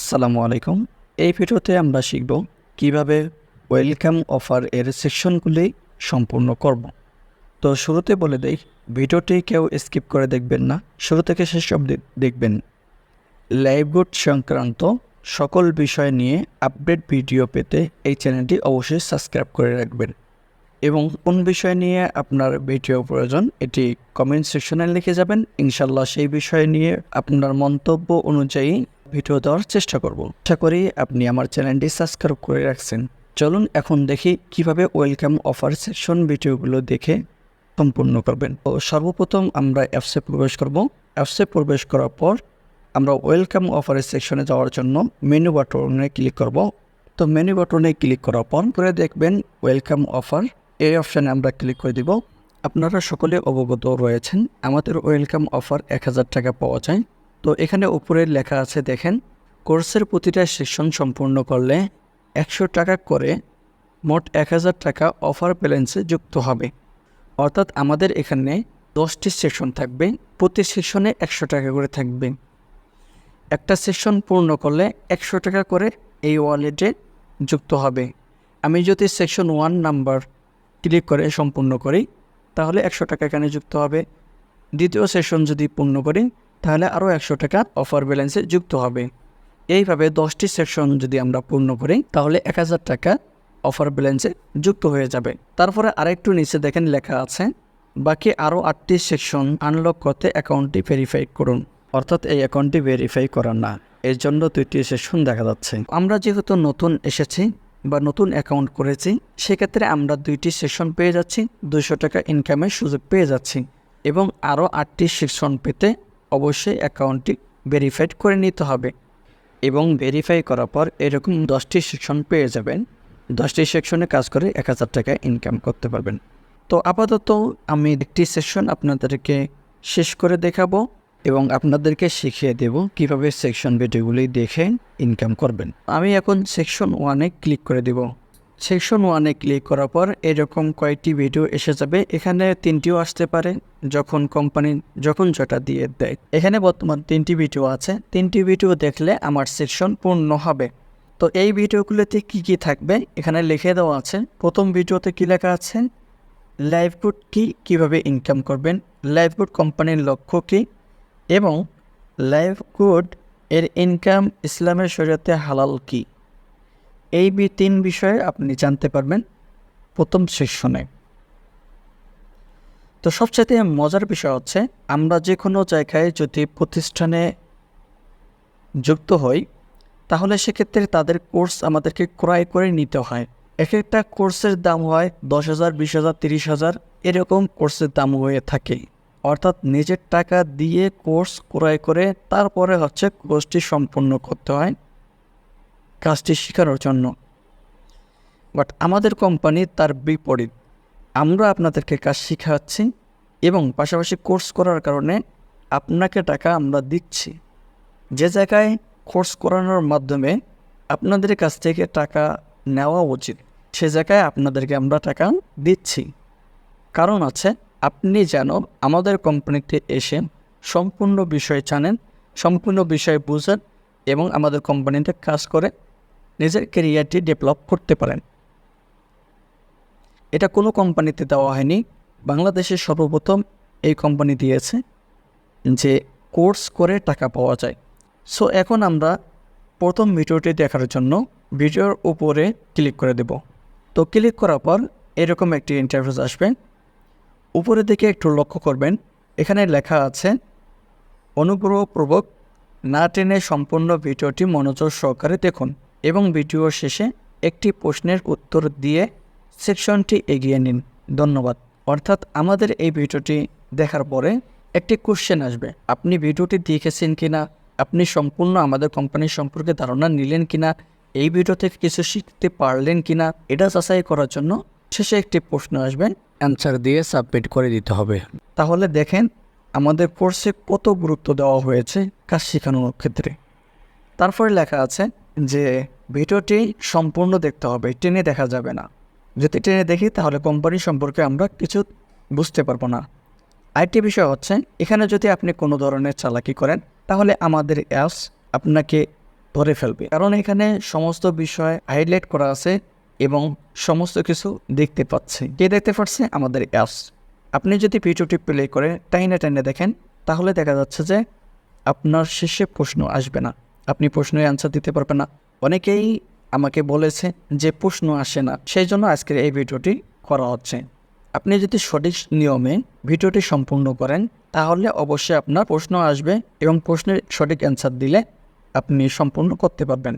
আসসালামু আলাইকুম। এই ভিডিওতে আমরা শিখব কিভাবে ওয়েলকাম অফার এর সেকশনগুলি সম্পূর্ণ করব। তো শুরুতে বলে দেই, ভিডিওটি কেউ স্কিপ করে দেখবেন না, শুরু থেকে শেষ অবধি দেখবেন। লাইভগুড সংক্রান্ত সকল বিষয় নিয়ে আপডেট ভিডিও পেতে এই চ্যানেলটি অবশ্যই সাবস্ক্রাইব করে রাখবেন এবং কোন বিষয় নিয়ে আপনার ভিডিও প্রয়োজন এটি কমেন্ট সেকশনে লিখে যাবেন। ইনশাল্লাহ সেই বিষয় নিয়ে আপনার মন্তব্য অনুযায়ী ভিডিও দেওয়ার চেষ্টা করব। আশা করি আপনি আমার চ্যানেলটি সাবস্ক্রাইব করে রাখছেন। চলুন এখন দেখি কিভাবে ওয়েলকাম অফার সেকশন ভিডিওগুলো দেখে সম্পূর্ণ করবেন। তো সর্বপ্রথম আমরা অ্যাপসে প্রবেশ করব। অ্যাপসে প্রবেশ করার পর আমরা ওয়েলকাম অফারের সেকশনে যাওয়ার জন্য মেনু বাটনে ক্লিক করব। তো মেনু বাটনে ক্লিক করার পরে দেখবেন ওয়েলকাম অফার, এই অপশানে আমরা ক্লিক করে দিব। আপনারা সকলে অবগত রয়েছেন আমাদের ওয়েলকাম অফার 1000 টাকা পাওয়া যায়। তো এখানে উপরে লেখা আছে দেখেন, কোর্সের প্রতিটা সেকশন সম্পূর্ণ করলে 100 টাকা করে মোট 1000 টাকা অফার ব্যালেন্সে যুক্ত হবে। অর্থাৎ আমাদের এখানে 10টি সেকশন থাকবে, প্রতি সেকশনে 100 টাকা করে থাকবে। একটা সেকশন পূর্ণ করলে 100 টাকা করে এই ওয়ালেটে যুক্ত হবে। আমি যদি সেকশন 1 নাম্বার ক্লিক করে সম্পূর্ণ করি তাহলে 100 টাকা এখানে যুক্ত হবে। দ্বিতীয় সেশন যদি পূর্ণ করি তাহলে আরও 100 টাকা অফার ব্যালেন্সে যুক্ত হবে। এইভাবে 10টি সেকশন যদি আমরা পূর্ণ করি তাহলে 1000 টাকা অফার ব্যালেন্সে যুক্ত হয়ে যাবে। তারপরে আরেকটু নিচে দেখেন লেখা আছে, বাকি আরও 8টি সেকশন আনলক করতে অ্যাকাউন্টটি ভেরিফাই করুন। অর্থাৎ এই অ্যাকাউন্টটি ভেরিফাই করা না, এর জন্য 2টি সেকশন দেখা যাচ্ছে। আমরা যেহেতু নতুন এসেছি বা নতুন অ্যাকাউন্ট করেছি, সেক্ষেত্রে আমরা 2টি সেকশন পেয়ে যাচ্ছি, 200 টাকা ইনকামের সুযোগ পেয়ে যাচ্ছি এবং আরও 8টি সেকশন পেতে অবশ্যই অ্যাকাউন্টটি ভেরিফাইড করে নিতে হবে এবং ভেরিফাই করার পর এরকম 10টি সেকশন পেয়ে যাবেন। 10টি সেকশনে কাজ করে 1000 টাকা ইনকাম করতে পারবেন। তো আপাতত আমি একটি সেকশন আপনাদেরকে শেষ করে দেখাবো এবং আপনাদেরকে শিখিয়ে দেব কিভাবে সেকশন ভিডিওগুলি দেখে ইনকাম করবেন। আমি এখন সেকশন 1-এ ক্লিক করে দেব। সেকশন 1-এ ক্লিক করার পর এরকম কয়েকটি ভিডিও এসে যাবে। এখানে 3টিও আসতে পারে যখন কোম্পানি যেটা দিয়ে দেয়। এখানে বর্তমান 3টি ভিডিও আছে, 3টি ভিডিও দেখলে আমার সেকশন পূর্ণ হবে। তো এই ভিডিওগুলোতে কি থাকবে এখানে লিখে দেওয়া আছে। প্রথম ভিডিওতে কি লেখা আছে, লাইভগুড কীভাবে ইনকাম করবেন, লাইভগুড কোম্পানির লক্ষ্য কী এবং লাইভগুড এর ইনকাম ইসলামের শরীয়তে হালাল কি, এই 3 বিষয়ে আপনি জানতে পারবেন প্রথম সেকশনে। তো সবচেয়ে মজার বিষয় হচ্ছে, আমরা যে কোনো জায়গায় যদি প্রতিষ্ঠানে যুক্ত হই তাহলে সেক্ষেত্রে তাদের কোর্স আমাদেরকে ক্রয় করে নিতে হয়। এক একটা কোর্সের দাম হয় 10,000, 20,000, 30,000 এরকম কোর্সের দাম হয়ে থাকে। অর্থাৎ নিজের টাকা দিয়ে কোর্স ক্রয় করে তারপরে হচ্ছে কোর্সটি সম্পূর্ণ করতে হয় কাজটি শেখানোর জন্য। বাট আমাদের কোম্পানি তার বিপরীত, আমরা আপনাদেরকে কাজ শেখাচ্ছি এবং পাশাপাশি কোর্স করার কারণে আপনাকে টাকা আমরা দিচ্ছি। যে জায়গায় কোর্স করানোর মাধ্যমে আপনাদের কাছ থেকে টাকা নেওয়া উচিত, সে জায়গায় আপনাদেরকে আমরা টাকা দিচ্ছি। কারণ আছে, আপনি যেন আমাদের কোম্পানিতে এসে সম্পূর্ণ বিষয় জানেন, সম্পূর্ণ বিষয় বুঝেন এবং আমাদের কোম্পানিতে কাজ করে নিজের ক্যারিয়ারটি ডেভেলপ করতে পারেন। এটা কোনো কোম্পানিতে দেওয়া হয়নি, বাংলাদেশের সর্বপ্রথম এই কোম্পানি দিয়েছে যে কোর্স করে টাকা পাওয়া যায়। সো এখন আমরা প্রথম ভিডিওটি দেখার জন্য ভিডিওর উপরে ক্লিক করে দেব। তো ক্লিক করার পর এরকম একটি ইন্টারফেস আসবে। উপরের দিকে একটু লক্ষ্য করবেন, এখানে লেখা আছে অনুগ্রহপূর্বক না টেনে সম্পূর্ণ ভিডিওটি মনোযোগ সহকারে দেখুন এবং ভিডিও শেষে একটি প্রশ্নের উত্তর দিয়ে সেকশনটি এগিয়ে নিন। ধন্যবাদ। অর্থাৎ আমাদের এই ভিডিওটি দেখার পরে একটি কোশ্চেন আসবে, আপনি ভিডিওটি দেখেছেন কিনা, আপনি সম্পূর্ণ আমাদের কোম্পানির সম্পর্কে ধারণা নিলেন কিনা, এই ভিডিও থেকে কিছু শিখতে পারলেন কিনা, এটা যাচাই করার জন্য শেষে একটি প্রশ্ন আসবে, অ্যান্সার দিয়ে সাবমিট করে দিতে হবে। তাহলে দেখেন আমাদের কোর্সে কত গুরুত্ব দেওয়া হয়েছে কাজ শেখানোর ক্ষেত্রে। তারপরে লেখা আছে যে ভিডিওটি সম্পূর্ণ দেখতে হবে, টেনে দেখা যাবে না। যদি টেনে দেখি তাহলে কোম্পানি সম্পর্কে আমরা কিছু বুঝতে পারবো না। আরেকটি বিষয় হচ্ছে, এখানে যদি আপনি কোনো ধরনের চালাকি করেন তাহলে আমাদের অ্যাপস আপনাকে ধরে ফেলবে, কারণ এখানে সমস্ত বিষয় হাইলাইট করা আছে এবং সমস্ত কিছু দেখতে পাচ্ছে। কে দেখতে পাচ্ছে? আমাদের অ্যাপস। আপনি যদি ভিডিওটি প্লে করে টাইনে টাইনে দেখেন, তাহলে দেখা যাচ্ছে যে আপনার শেষে প্রশ্ন আসবে না, আপনি প্রশ্নের অ্যান্সার দিতে পারবেন না। অনেকেই আমাকে বলেছে যে প্রশ্ন আসে না, সেই জন্য আজকের এই ভিডিওটি করা হচ্ছে। আপনি যদি সঠিক নিয়মে ভিডিওটি সম্পূর্ণ করেন, তাহলে অবশ্যই আপনার প্রশ্ন আসবে এবং প্রশ্নের সঠিক অ্যান্সার দিলে আপনি সম্পূর্ণ করতে পারবেন।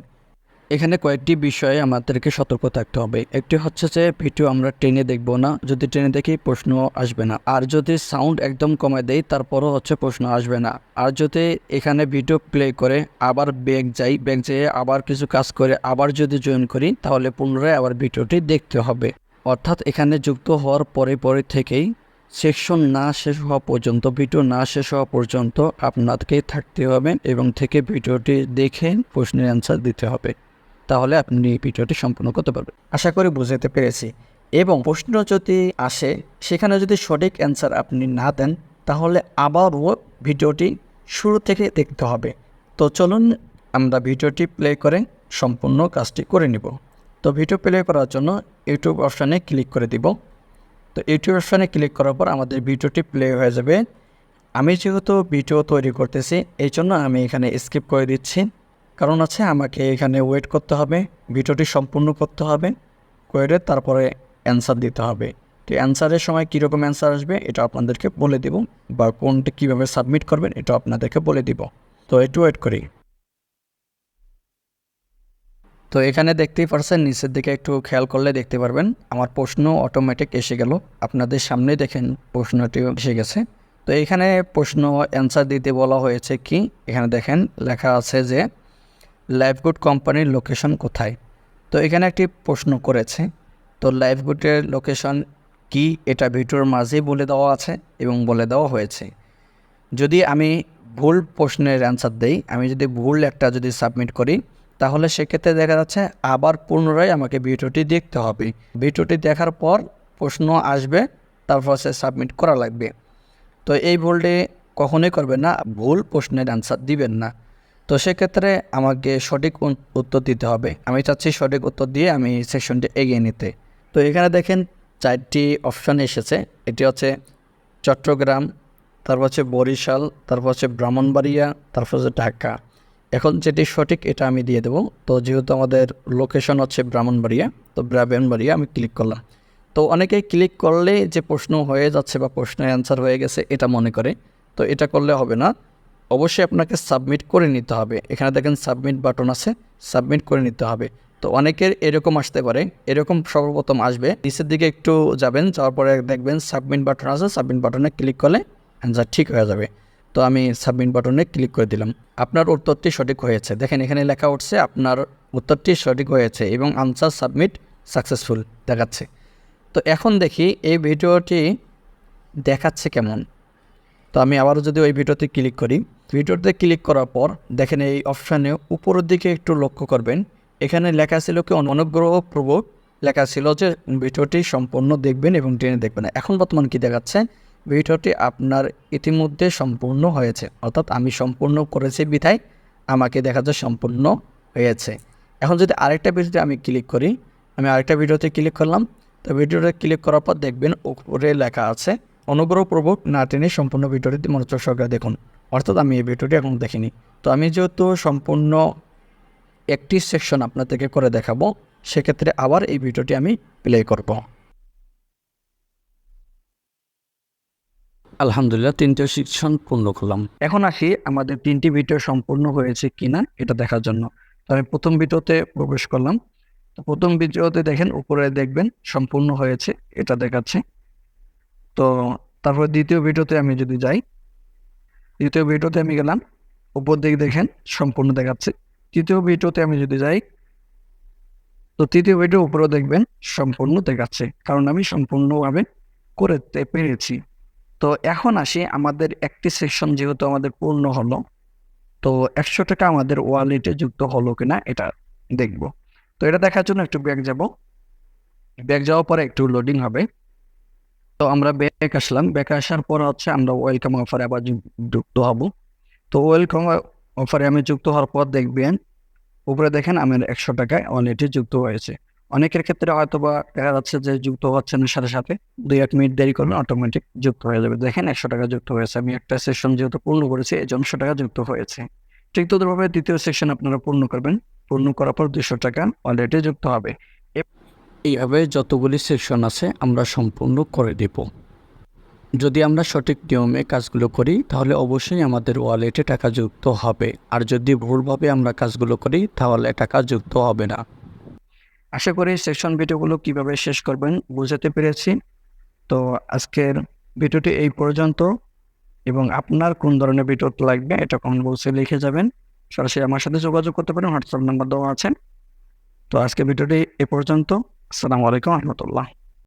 এখানে কয়েকটি বিষয়ে আমাদেরকে সতর্ক থাকতে হবে। একটি হচ্ছে যে ভিডিও আমরা টেনে দেখব না, যদি টেনে দেখি প্রশ্ন আসবে না। আর যদি সাউন্ড একদম কমে দেই, তারপরও হচ্ছে প্রশ্ন আসবে না। আর যদি এখানে ভিডিও প্লে করে আবার ব্যাক যেয়ে আবার কিছু কাজ করে আবার যদি জয়েন করি, তাহলে পুনরায় আবার ভিডিওটি দেখতে হবে। অর্থাৎ এখানে যুক্ত হওয়ার পরে থেকেই সেকশন না শেষ হওয়া পর্যন্ত, ভিডিও না শেষ হওয়া পর্যন্ত আপনাকে থাকতে হবে এবং থেকে ভিডিওটি দেখে প্রশ্নের অ্যান্সার দিতে হবে। তাহলে আপনি ভিডিওটি সম্পূর্ণ করতে পারবেন। আশা করি বুঝাতে পেরেছি। এবং প্রশ্ন যদি আসে, সেখানে যদি সঠিক অ্যান্সার আপনি না দেন, তাহলে আবারও ভিডিওটি শুরু থেকে দেখতে হবে। তো চলুন আমরা ভিডিওটি প্লে করে সম্পূর্ণ কাজটি করে নিব। তো ভিডিও প্লে করার জন্য ইউটিউব অপশানে ক্লিক করে দিব। তো ইউটিউব অপশানে ক্লিক করার পর আমাদের ভিডিওটি প্লে হয়ে যাবে। আমি যেহেতু ভিডিও তৈরি করতেছি, এই জন্য আমি এখানে স্কিপ করে দিচ্ছি। কারণ আছে আমাকে এখানে ওয়েট করতে হবে, ভিডিওটি সম্পূর্ণ করতে হবে, করে তারপরে অ্যান্সার দিতে হবে। তো অ্যান্সারের সময় কীরকম অ্যান্সার আসবে এটা আপনাদেরকে বলে দেব, বা কোনটা কীভাবে সাবমিট করবেন এটা আপনাদেরকে বলে দিব। তো একটু ওয়েট করি। তো এখানে দেখতেই পারছেন, নিচের দিকে একটু খেয়াল করলে দেখতে পারবেন আমার প্রশ্ন অটোমেটিক এসে গেল। আপনাদের সামনেই দেখেন প্রশ্নটি এসে গেছে। তো এখানে প্রশ্ন অ্যান্সার দিতে বলা হয়েছে কি, এখানে দেখেন লেখা আছে যে লাইফগুড কোম্পানির লোকেশন কোথায়। তো এখানে একটি প্রশ্ন করেছে। তো লাইফগুডের লোকেশন কি এটা ভিডিওর মাঝেই বলে দেওয়া আছে এবং বলে দেওয়া হয়েছে। যদি আমি ভুল প্রশ্নের অ্যান্সার দেই, আমি যদি ভুল একটা যদি সাবমিট করি, তাহলে সেক্ষেত্রে দেখা যাচ্ছে আবার পুনরায় আমাকে ভিডিওটি দেখতে হবে। ভিডিওটি দেখার পর প্রশ্ন আসবে, তারপর সে সাবমিট করা লাগবে। তো এই ভুলটি কখনোই করবেন না, ভুল প্রশ্নের অ্যান্সার দিবেন না। তো সেক্ষেত্রে আমাকে সঠিক উত্তর দিতে হবে। আমি চাচ্ছি সঠিক উত্তর দিয়ে আমি সেকশনটি এগিয়ে নিতে। তো এখানে দেখেন 4টি অপশান এসেছে। এটি হচ্ছে চট্টগ্রাম, তারপর হচ্ছে বরিশাল, তারপর হচ্ছে ব্রাহ্মণবাড়িয়া, তারপর হচ্ছে ঢাকা। এখন যেটি সঠিক এটা আমি দিয়ে দেবো। তো যেহেতু আমাদের লোকেশন হচ্ছে ব্রাহ্মণবাড়িয়া, তো ব্রাহ্মণবাড়িয়া আমি ক্লিক করলাম। তো অনেকেই ক্লিক করলে যে প্রশ্ন হয়ে যাচ্ছে বা প্রশ্নের অ্যান্সার হয়ে গেছে এটা মনে করে। তো এটা করলে হবে না, অবশ্যই আপনাকে সাবমিট করে নিতে হবে। এখানে দেখেন সাবমিট বাটন আছে, সাবমিট করে নিতে হবে। তো অনেকের এরকম আসতে পারে, এরকম সর্বপ্রথম আসবে, নিচের দিকে একটু যাবেন, যাওয়ার পরে দেখবেন সাবমিট বাটন আছে, সাবমিট বাটনে ক্লিক করলে অ্যান্সার ঠিক হয়ে যাবে। তো আমি সাবমিট বাটনে ক্লিক করে দিলাম। আপনার উত্তরটি সঠিক হয়েছে, দেখেন এখানে লেখা উঠছে আপনার উত্তরটি সঠিক হয়েছে এবং আনসার সাবমিট সাকসেসফুল দেখাচ্ছে। তো এখন দেখি এই ভিডিওটি দেখাচ্ছে কেমন। তো আমি আবারও যদি ওই ভিডিওতে ক্লিক করি, ভিডিওতে ক্লিক করার পর দেখেন এই অপশানে উপরের দিকে একটু লক্ষ্য করবেন, এখানে লেখা ছিল কি অনুগ্রহপূর্বক লেখা ছিল যে ভিডিওটি সম্পূর্ণ দেখবেন এবং টেনে দেখবেন। এখন বর্তমান কি দেখাচ্ছে, ভিডিওটি আপনার ইতিমধ্যে সম্পূর্ণ হয়েছে, অর্থাৎ আমি সম্পূর্ণ করেছি বিধায় আমাকে দেখা যায় সম্পূর্ণ হয়েছে। এখন যদি আরেকটা ভিডিওতে আমি ক্লিক করি, আমি আরেকটা ভিডিওতে ক্লিক করলাম। তো ভিডিওতে ক্লিক করার পর দেখবেন উপরে লেখা আছে অনুগ্রহপূর্বক না টেনে সম্পূর্ণ ভিডিওটি মনোযোগ সহকারে দেখুন। অর্থাৎ আমি এই ভিডিওটি এখন দেখিনি। তো আমি যেহেতু সম্পূর্ণ একটি সেকশন আপনাদেরকে করে দেখাবো, সেক্ষেত্রে আবার এই ভিডিওটি আমি প্লে করব। আলহামদুলিল্লাহ 3টি সেকশন পূর্ণ করলাম। এখন আসি আমাদের 3টি ভিডিও সম্পূর্ণ হয়েছে কিনা এটা দেখার জন্য। তো আমি প্রথম ভিডিওতে প্রবেশ করলাম। তো প্রথম ভিডিওতে দেখেন উপরে দেখবেন সম্পূর্ণ হয়েছে এটা দেখাচ্ছে। তো তারপর দ্বিতীয় ভিডিওতে আমি যদি যাই, দ্বিতীয় ভিডিওতে আমি গেলাম, উপর দিকে দেখেন সম্পূর্ণ দেখাচ্ছে। তৃতীয় ভিডিওতে আমি যদি যাই, তো তৃতীয় ভিডিও উপরেও দেখবেন সম্পূর্ণ দেখাচ্ছে, কারণ আমি সম্পূর্ণভাবে করতে পেরেছি। তো এখন আসি আমাদের একটি সেকশন যেহেতু আমাদের পূর্ণ হলো, তো 100 টাকা আমাদের ওয়ালেটে যুক্ত হলো কিনা এটা দেখব। তো এটা দেখার জন্য একটু ব্যাক যাব, ব্যাক যাওয়ার পরে একটু লোডিং হবে। তো আমরা ব্যাক আসলাম, ব্যাক আসার পর হচ্ছে আমরা ওয়েলকাম অফারে আবার যুক্ত হব। তো ওয়েলকাম অফারে আমি যুক্ত হওয়ার পর দেখবেন উপরে দেখেন আমার 100 টাকায় অলরেডি যুক্ত হয়েছে। অনেকের ক্ষেত্রে হয়তো বা দেখা যাচ্ছে যে যুক্ত হচ্ছে না সাথে সাথে, 2-1 মিনিট দেরি করলে অটোমেটিক যুক্ত হয়ে যাবে। দেখেন 100 টাকা যুক্ত হয়েছে। আমি একটা সেশন যেহেতু পূর্ণ করেছি এই জন্য 100 টাকা যুক্ত হয়েছে। ঠিক তদ্রুপভাবে দ্বিতীয় সেকশন আপনারা পূর্ণ করবেন। পূর্ণ করার পর 200 টাকা অলরেডি যুক্ত হবে। এইভাবে যতগুলি সেকশন আছে আমরা সম্পূর্ণ করে দেব। যদি আমরা সঠিক নিয়মে কাজগুলো করি তাহলে অবশ্যই আমাদের ওয়ালেটে টাকা যুক্ত হবে, আর যদি ভুলভাবে আমরা কাজগুলো করি তাহলে টাকা যুক্ত হবে না। আশা করি সেকশন ভিডিওগুলো কিভাবে শেষ করবেন বুঝাতে পেরেছি। তো আজকের ভিডিওটি এই পর্যন্ত, এবং আপনার কোন ধরনের ভিডিও লাগবে এটা কমেন্ট বক্সে লিখে যাবেন। সরাসরি আমার সাথে যোগাযোগ করতে পারেন, হোয়াটসঅ্যাপ নাম্বার দেওয়া আছে। তো আজকের ভিডিওটি এ পর্যন্ত। আসসালামু আলাইকুম রহমতুল্লাহ।